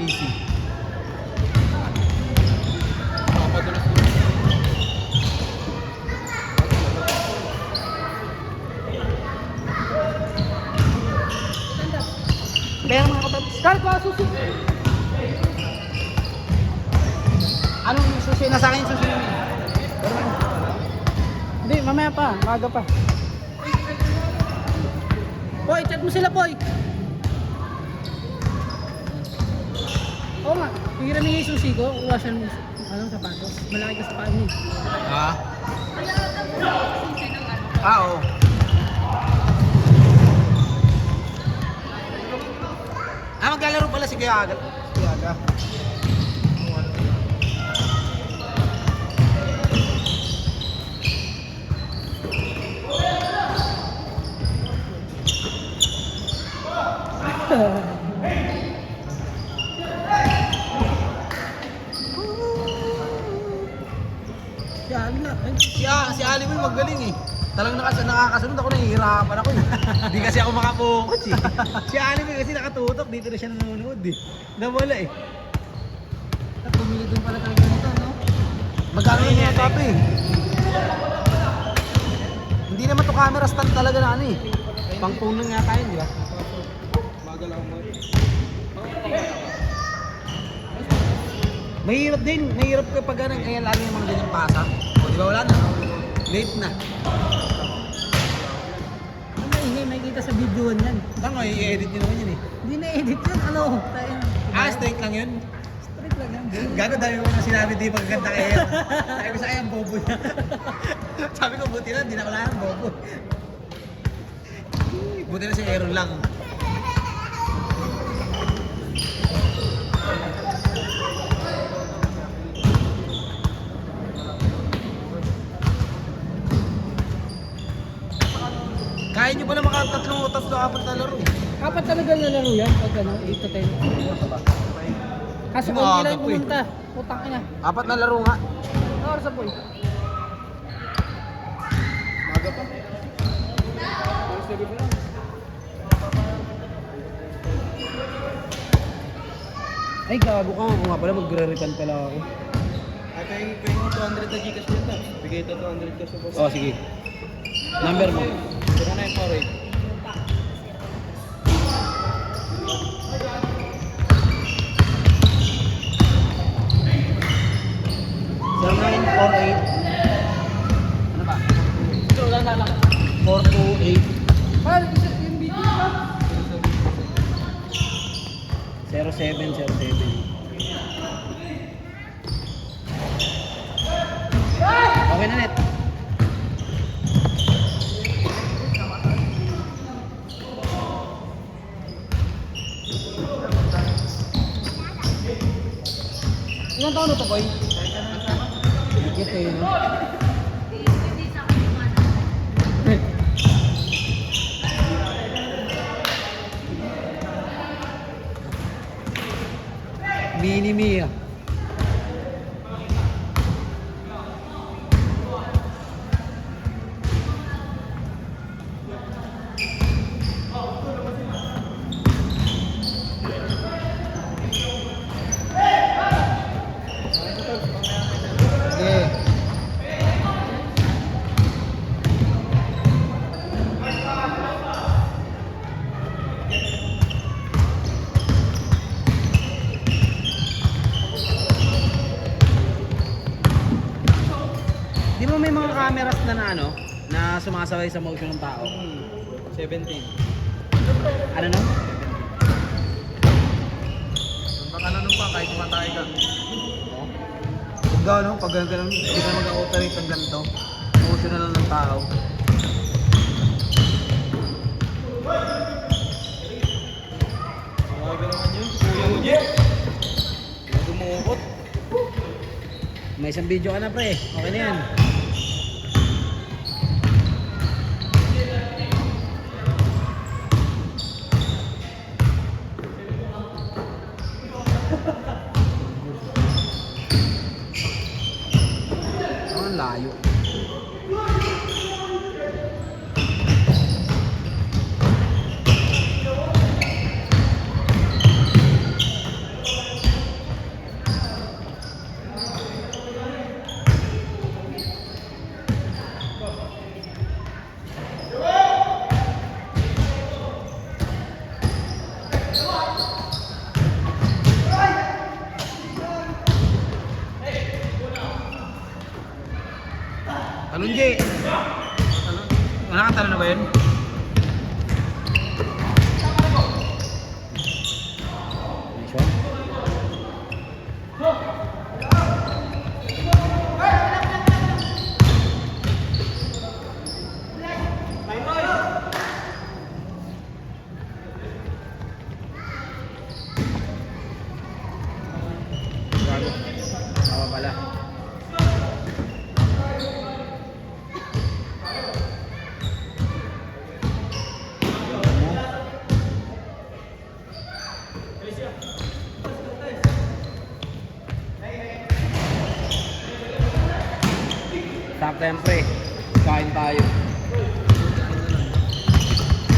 easy. Kaya mga katabs. Kahit mga susi. Anong susi na sa akin yung susi mo? Hindi, mamaya pa. Maga pa. Boy, chat mo sila, boy. Oo nga. Hiram yung susi ko. Uwasan mo anong sapatos. Malaki ka sa paan niya. Ha? Ah, oo. Ah, maglalaro pala si Kuya Aga. Si Aga. Yan na. Si Ali mo magaling eh. Talagang nakakasunod ako, nahihirapan ako eh. Hindi kasi ako makapokus eh. Si Ali mo kasi nakatutok, dito na siya nanonood eh. Nawala eh. Pumili doon pala talaga nito, no? Magkano lang yung tato eh. Hindi naman to camera stand talaga na ano eh. Pang phone lang yata yun, di ba? Mahirap din, mahirap kapag ganun, kaya lalo yung mga ganyang pasa. O di ba wala na? Late na. Ang maingay, makikita sa videoan yan. Tama, i-edit nyo naman yun eh. Hindi na-edit yun, ano? Tayo. Ah, straight lang yun? Straight lang yan. Gago, dami mo na sinabi di pagkaganda kayo. Sabi ko sa kanya, bobo niya. Sabi ko, buti lang, di na wala ng bobo. Buti na si Aaron lang. Kaya nyo pala tatlo-apat na laro. Apat talaga na laro yan, pag ano, 8 to 10. Kaso konti lang yung pumunta. Putang ina. Apat na laro nga. Ano oras sa boy? Maga pa. Ay, gago ka. Kung nga pala, magre-return pala ako. Ay, pay mo 200 na Gcash nito. Bigay ito 200 ka sa boss. Oh, sige. Number mo. 0948. Ano ba? Ito, wala na lang. 428 Paano, isa yung video ka? 0707. Okay na net. Ilang taon na to, boy? Higit eh, no? Mini Mia. Yeah. Di ba may mga cameras na na sumasabay sa motion ng tao? 17. Ano no? Baka na pa kahit matay ka. Pag gano'n, pag gano'n, hindi ka mag-operate ng ganito. Motion na lang ng tao. Grabe naman yun. Kuya mo dyan. Dumukot. May isang video ka na pre, okay na yan. Ang layo. Siyempre, kain tayo.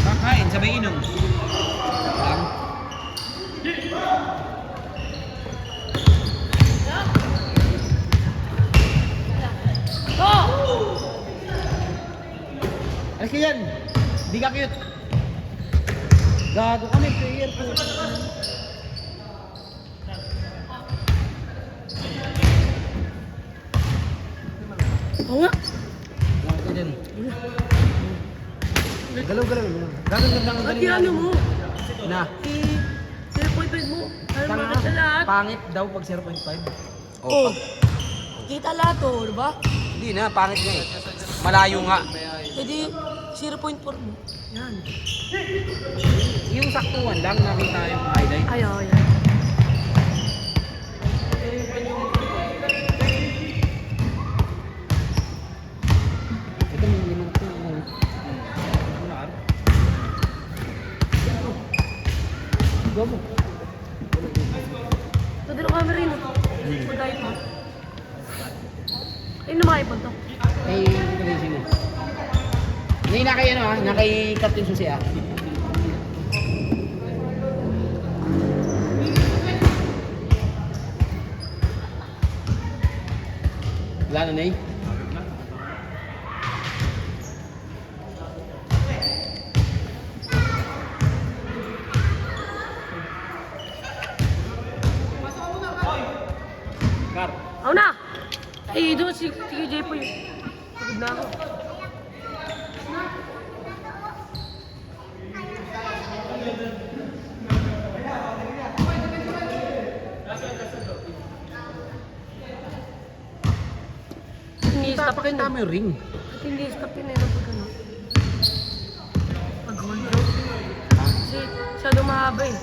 Kakain, sabay inom. Lang. Go! Alis ka yan. Di ka cute. Gago kami, player po. Oo nga. Gago ka dyan. Galaw. Gagawin lang ang At galing. ano mo? Na. Si 0.5 mo. Ano mga sa lahat? Pangit daw pag 0.5. Oh. Kita lahat to, di ba? Hindi na, pangit nga eh. Malayo nga. Pwede 0.4 mo. Yan. Yung saktuan lang, nakita yung highlight. Ayaw, yan. Ito may limang ito. Go mo. Ito din ang camera yun. Pagkait mo. Ayun na makipag to. Ay, racing mo. Hindi na kayo ano ha, na kay Captain Susi ah. Wala na, Nay? Car. Ako na! Ay, doon si TJ po yun. Pagod na ako. Hindi stop Pakita yun mo eh. yung ring. Hindi stop yun eh. Pag ano. Pag hold bro. Kasi masyadong mahaba eh.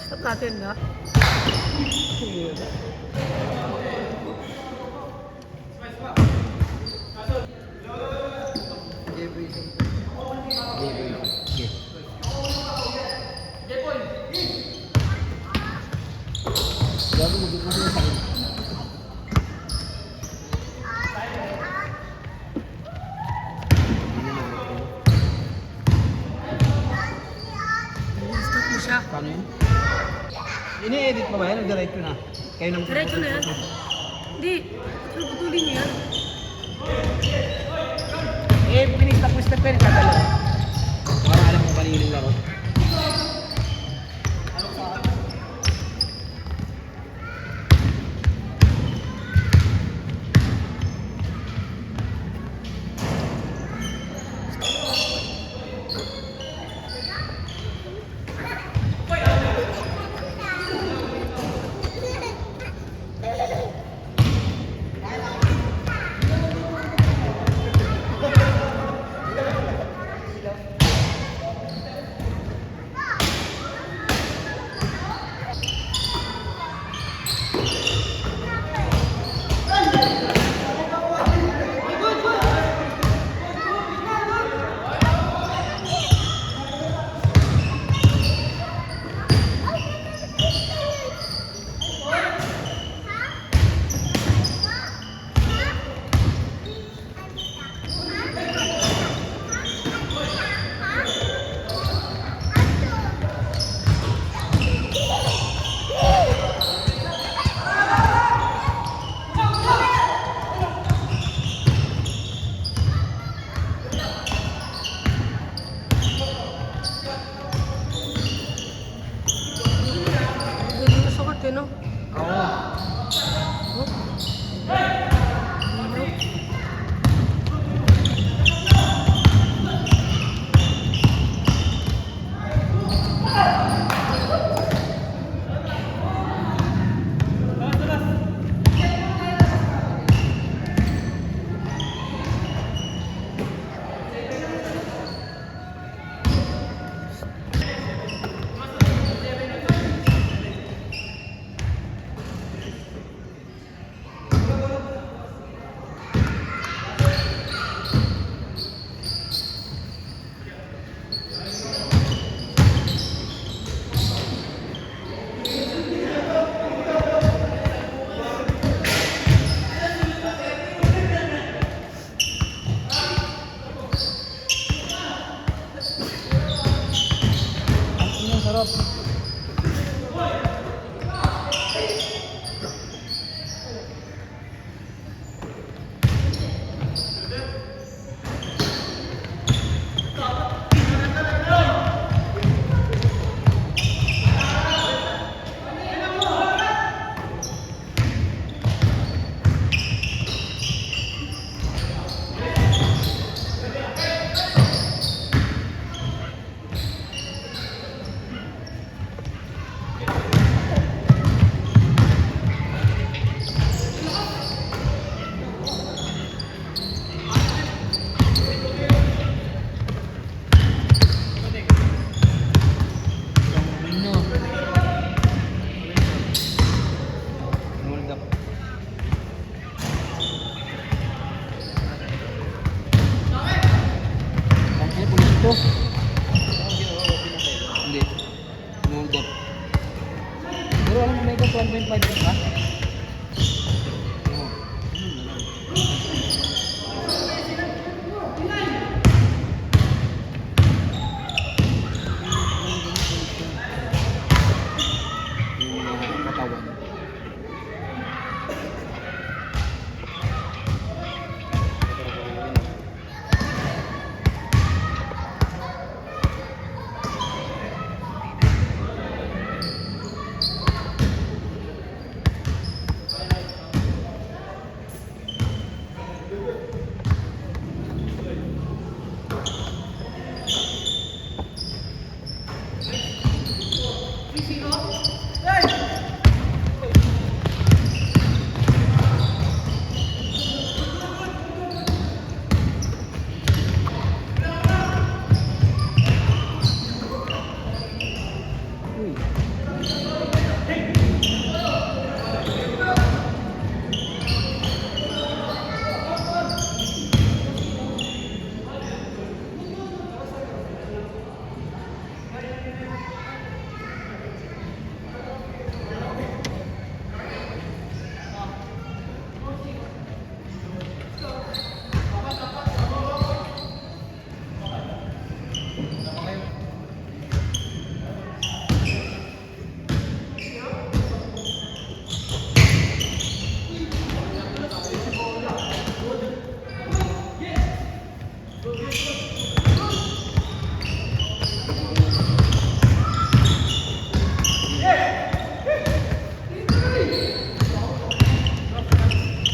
Stop natin ha. Okay. Gago mo din sa akin. Stop mo siya. Paano yun? Ini-edit pa ba yan? Nag-diretso na? Kayo nang Diretso na yan. Hindi. Putulin niyo yan. Eh, pinista po step yan. Katalo. Para alam mo kanino yung laro.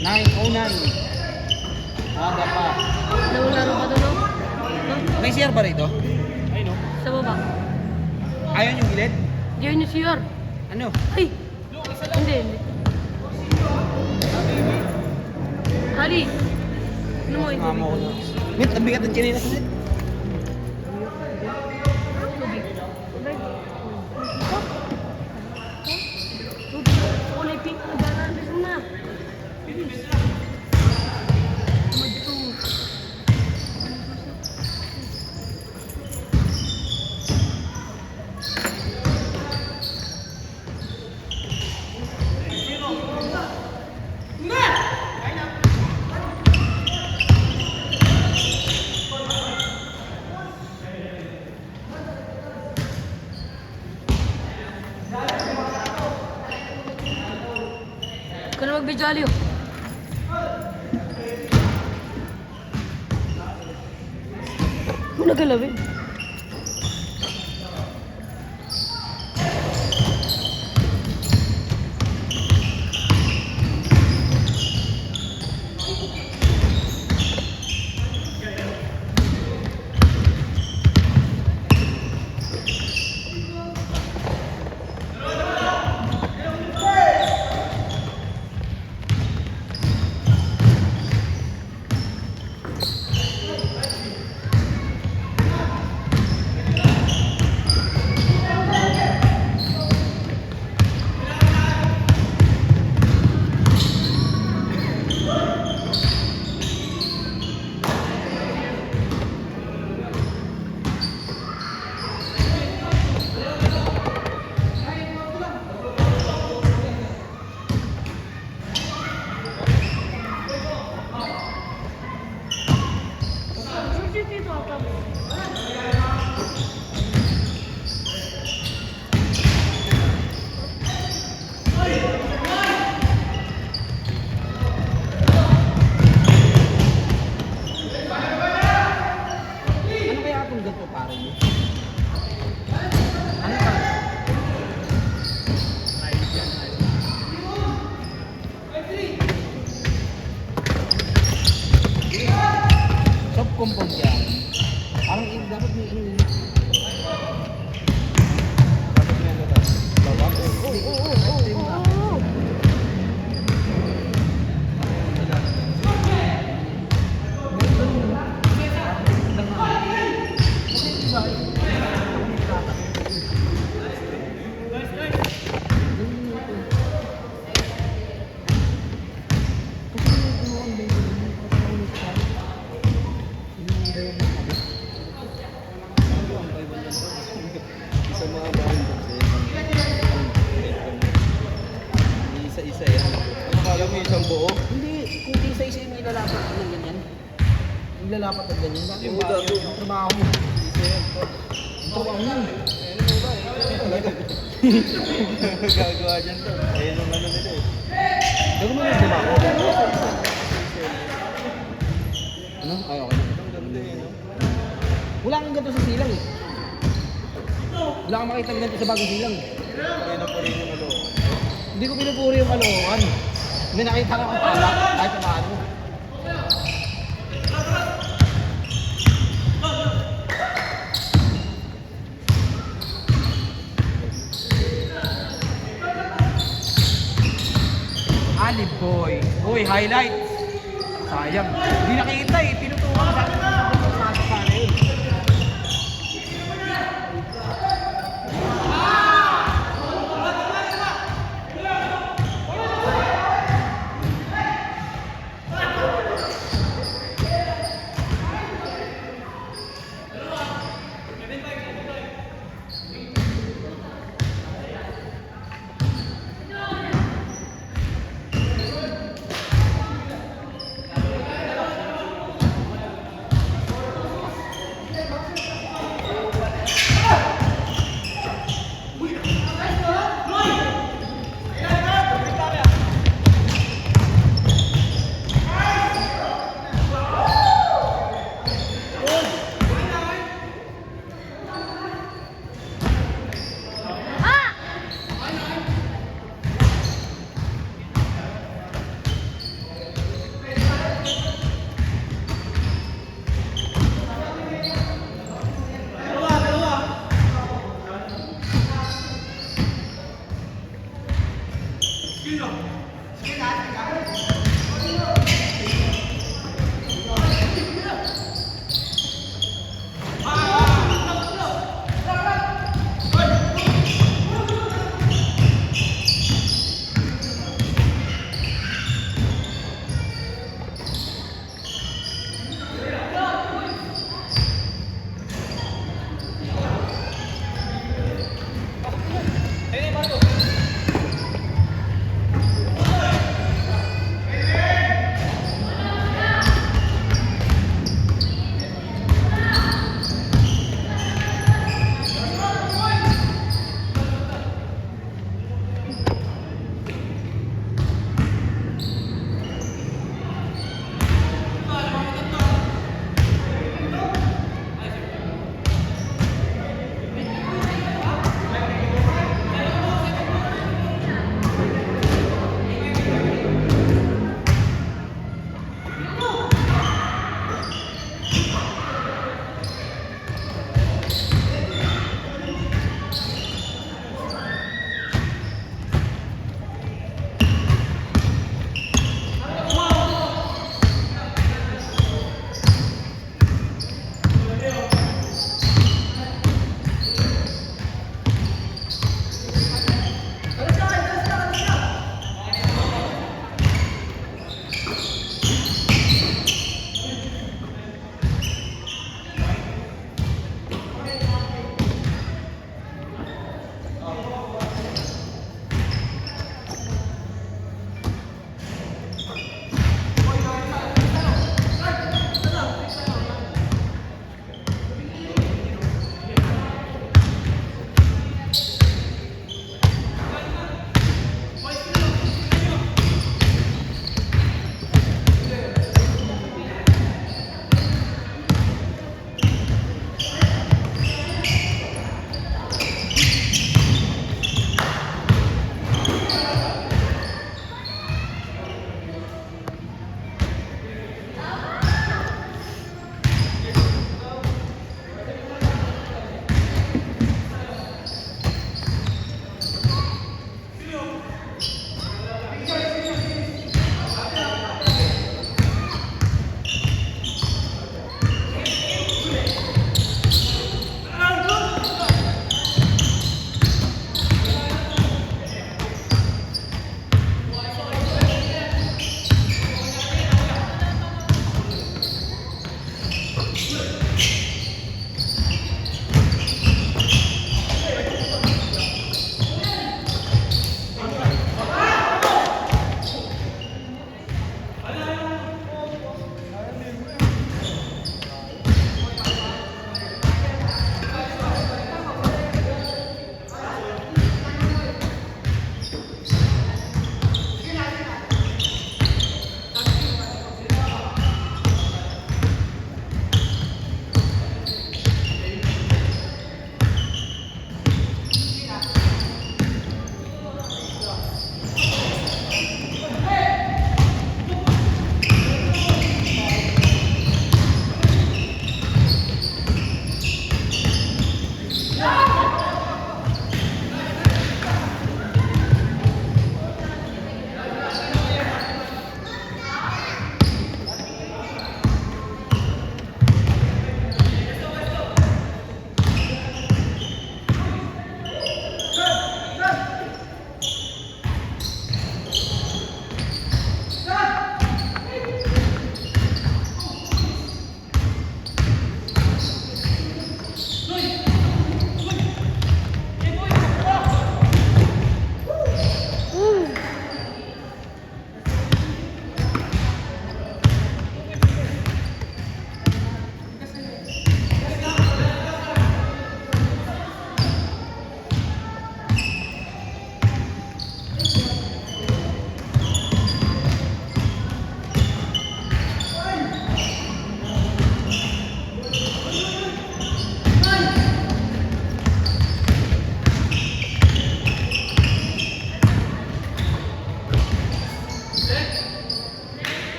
9:09. Aga pa. Laro-laro pa doon, no? May CR ba rito? Ay no. Sa baba. Ayun yung gilid? Diyan yung CR. Ano? Ay! Hindi, hindi. Ali! Ano mo ito? Mama ko na. Mit, ang bigat ng chinelas nit. Kulay pink na gano'n. Bisan na. Madto. Ikaw na magbijali, oh. Mo nagalawin. Ano kaya itong ganito pare mo? Ano ba? Soft compound yan. Parang dapat may ano yun. Tapos may ano tayo. Babak. Isa mga bahan doon sa isa-isa yan. Ano kala mo isang buo? Hindi, kung isa-isa yung ilalapat ng ganyan. Yung lalapat ng ganyan. Bakit Yung yung gago. trabaho mo? Isa yan. Ang trabaho mo. Gagawa dyan to. Ayun ang ano nila eh. Gagawin mo yung trabaho. Ano? Ay, okay. Ang ganda eh, no? Wala kang ganito sa silang eh. Wala kang makita ng ganito sa bagong silang eh. Kaya na pa rin yung ano. Hindi ko pinupuri yung kalokohan. Hindi nakita lang ang pala kahit paano. Ali boy. Boy, highlight. Sayang. Hindi nakita eh. Tinutukan sa akin. Pasok pa na yun.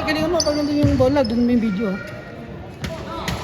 galingan mo pag nandun yung bola, dun may video.